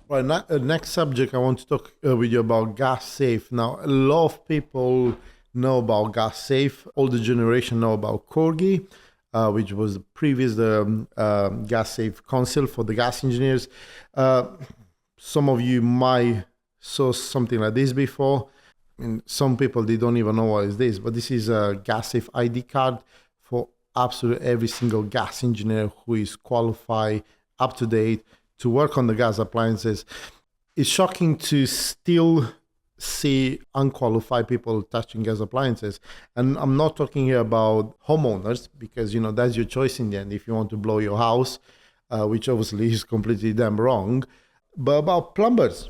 Right, next subject I want to talk with you about gas safe. Now, a lot of people know about gas safe. Older generation know about Corgi, which was the previous gas safe council for the gas engineers. Uh, some of you might saw something like this before. And some people they don't even know what is this, but this is a gas safe ID card for absolutely every single gas engineer who is qualified, up to date to work on the gas appliances. It's shocking to still see unqualified people touching gas appliances. And I'm not talking here about homeowners because, that's your choice in the end if you want to blow your house, which obviously is completely damn wrong. But about plumbers.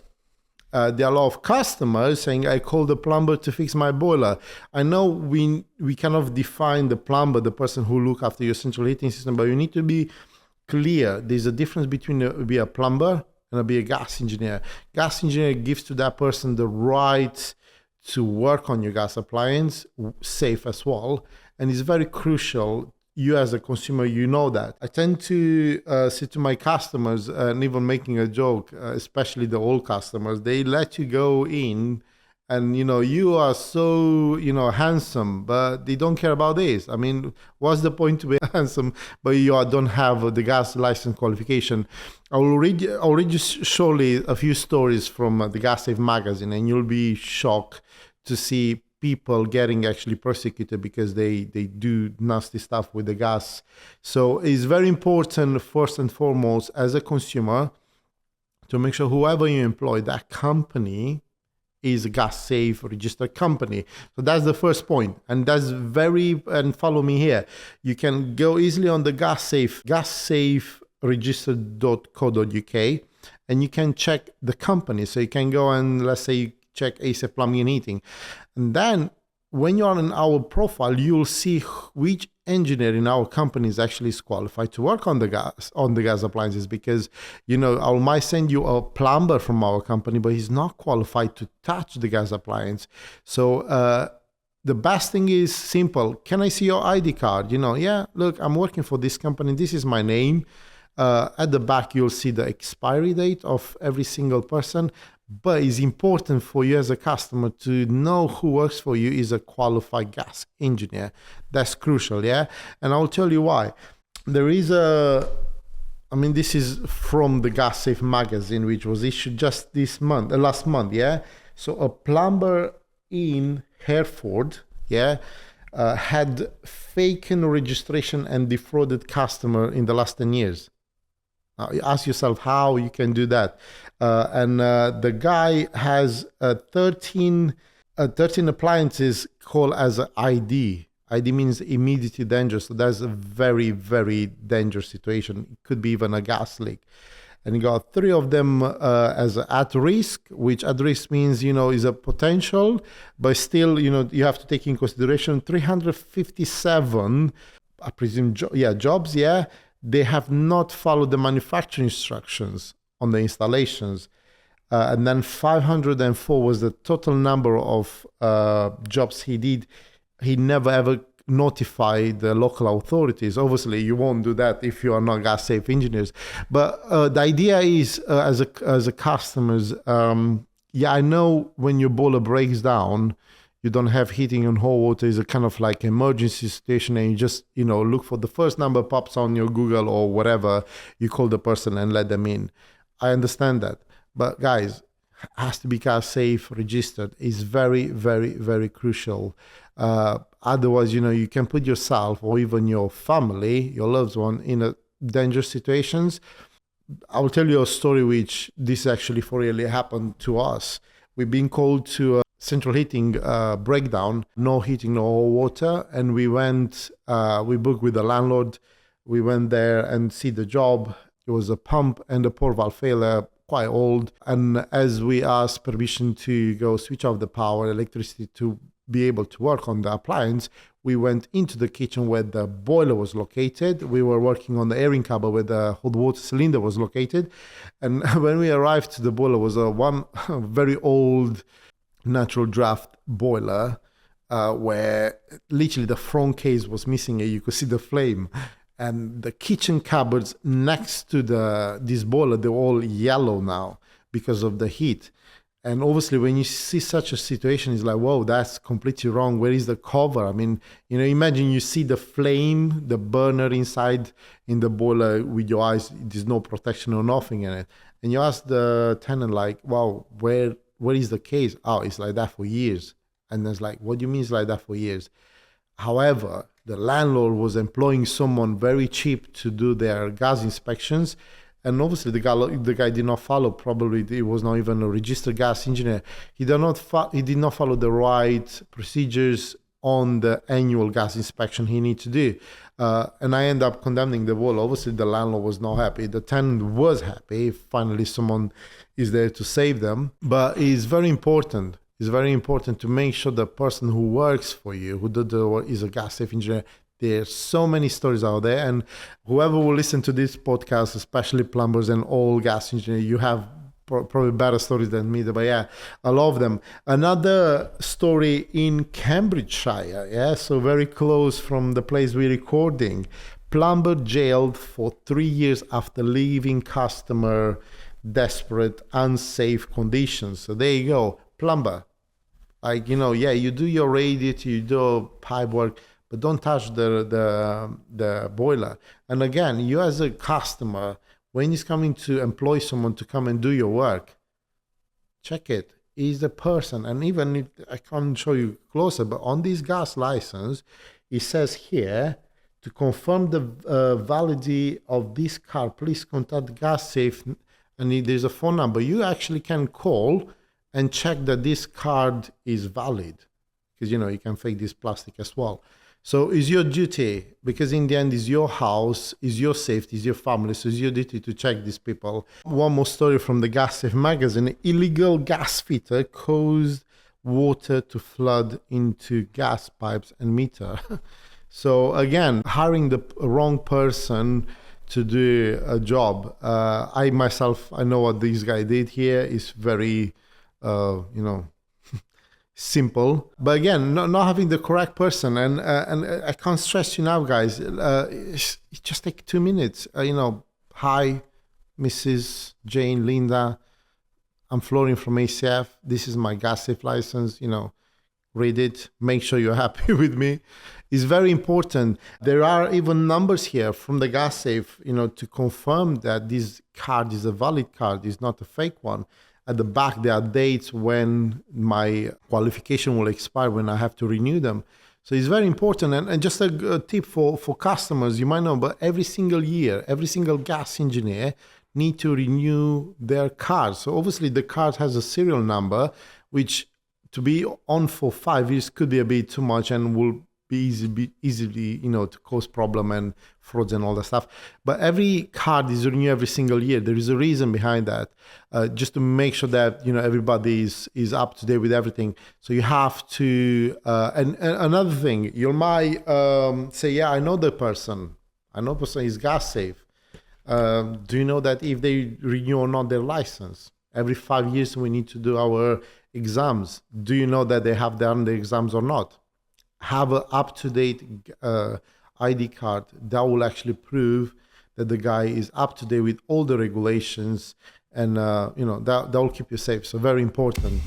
There are a lot of customers saying, I called the plumber to fix my boiler. I know we kind of define the plumber, the person who look after your central heating system, but you need to be clear. There's a difference between be a plumber and be a gas engineer. Gas engineer gives to that person the right to work on your gas appliance, safe as well. And it's very crucial. You as a consumer, you know that. I tend to say to my customers, and even making a joke, especially the old customers, they let you go in and, you are so, handsome, but they don't care about this. I mean, what's the point to be handsome, but you don't have the gas license qualification? I'll read you shortly a few stories from the Gas Safe magazine, and you'll be shocked to see people getting actually persecuted because they do nasty stuff with the gas. So it's very important, first and foremost, as a consumer, to make sure whoever you employ, that company is a gas safe registered company. So that's the first point. And that's and follow me here. You can go easily on the gas safe registered.co.uk, and you can check the company. So you can go and let's say you check ASAP Plumbing and Heating. And then when you're on our profile, you'll see which engineer in our company is actually qualified to work on the gas appliances, because I might send you a plumber from our company, but he's not qualified to touch the gas appliance. So the best thing is simple. Can I see your ID card? Yeah, look, I'm working for this company. This is my name. At the back, you'll see the expiry date of every single person. But it's important for you as a customer to know who works for you is a qualified gas engineer. That's crucial, yeah? And I'll tell you why. There is this is from the Gas Safe magazine, which was issued just last month, yeah? So a plumber in Hereford, yeah, had faken registration and defrauded customer in the last 10 years. Now, you ask yourself how you can do that. The guy has 13 appliances called as an ID. ID means immediately dangerous. So that's a very, very dangerous situation. It could be even a gas leak. And you got 3 of them as at risk, which at risk means, is a potential, but still, you have to take in consideration 357, I presume, jobs, yeah. They have not followed the manufacturing instructions on the installations. And then 504 was the total number of jobs he did. He never ever notified the local authorities. Obviously, you won't do that if you are not gas safe engineers. But the idea is, as a customers, I know when your boiler breaks down, you don't have heating and hot water, is a kind of like emergency situation, and you just, look for the first number pops on your Google or whatever, you call the person and let them in. I understand that. But guys, has to be gas safe registered. Is very, very, very crucial. Otherwise, you can put yourself or even your family, your loved one, in a dangerous situations. I will tell you a story which this actually for really happened to us. We've been called to central heating breakdown, no heating, no water, and we booked with the landlord. We went there and see the job. It was a pump and a pore valve failure, quite old. And as we asked permission to go switch off the power, electricity to be able to work on the appliance, we went into the kitchen where the boiler was located. We were working on the airing cupboard where the hot water cylinder was located. And when we arrived to the boiler, was one very old natural draft boiler where literally the front case was missing and you could see the flame. And the kitchen cupboards next to this boiler, they're all yellow now because of the heat. And obviously, when you see such a situation, it's like, whoa, that's completely wrong. Where is the cover? I mean, imagine you see the flame, the burner inside in the boiler with your eyes. There's no protection or nothing in it. And you ask the tenant, like, wow, where is the case? Oh, it's like that for years. And it's like, what do you mean it's like that for years? However, the landlord was employing someone very cheap to do their gas inspections. And obviously, the guy did not follow. Probably he was not even a registered gas engineer. He did not follow the right procedures on the annual gas inspection he needs to do. And I end up condemning the wall. Obviously, the landlord was not happy. The tenant was happy. Finally, someone is there to save them. But it's very important. It's very important to make sure the person who works for you, who did the work, is a gas safe engineer. There's so many stories out there, and whoever will listen to this podcast, especially plumbers and all gas engineers, you have probably better stories than me, but yeah, I love them. Another story in Cambridgeshire, yeah, so very close from the place we're recording. Plumber jailed for 3 years after leaving customer desperate, unsafe conditions. So there you go, plumber. Like, yeah, you do your radiator, you do pipe work, but don't touch the boiler. And again, you as a customer, when he's coming to employ someone to come and do your work, check it. Is the person, and even if I can't show you closer, but on this gas license, it says here, to confirm the validity of this car, please contact Gas Safe, and there's a phone number. You actually can call and check that this card is valid, because you can fake this plastic as well. So it's your duty, because in the end, it's your house, it's your safety, it's your family, so it's your duty to check these people. One more story from the Gas Safe magazine. Illegal gas fitter caused water to flood into gas pipes and meter. So again, hiring the wrong person to do a job. I know what this guy did here is very, simple, but again, not having the correct person, and I can't stress you now, guys. It just take 2 minutes. Hi, Mrs. Jane, Linda. I'm Florian from ACF. This is my gas safe license. Read it. Make sure you're happy with me. It's very important. There are even numbers here from the gas safe, to confirm that this card is a valid card, is not a fake one. At the back, there are dates when my qualification will expire, when I have to renew them. So it's very important. And just a tip for customers, you might know, but every single year, every single gas engineer need to renew their card. So obviously the card has a serial number, which to be on for 5 years could be a bit too much and will be easily, to cause problem and frauds and all that stuff. But every card is renewed every single year. There is a reason behind that, just to make sure that everybody is up to date with everything. So you have to. And another thing, you might say, yeah, I know the person. I know the person is gas safe. Do you know that if they renew or not their license, every 5 years we need to do our exams? Do you know that they have done the exams or not? Have an up-to-date ID card that will actually prove that the guy is up to date with all the regulations, and that will keep you safe. So very important.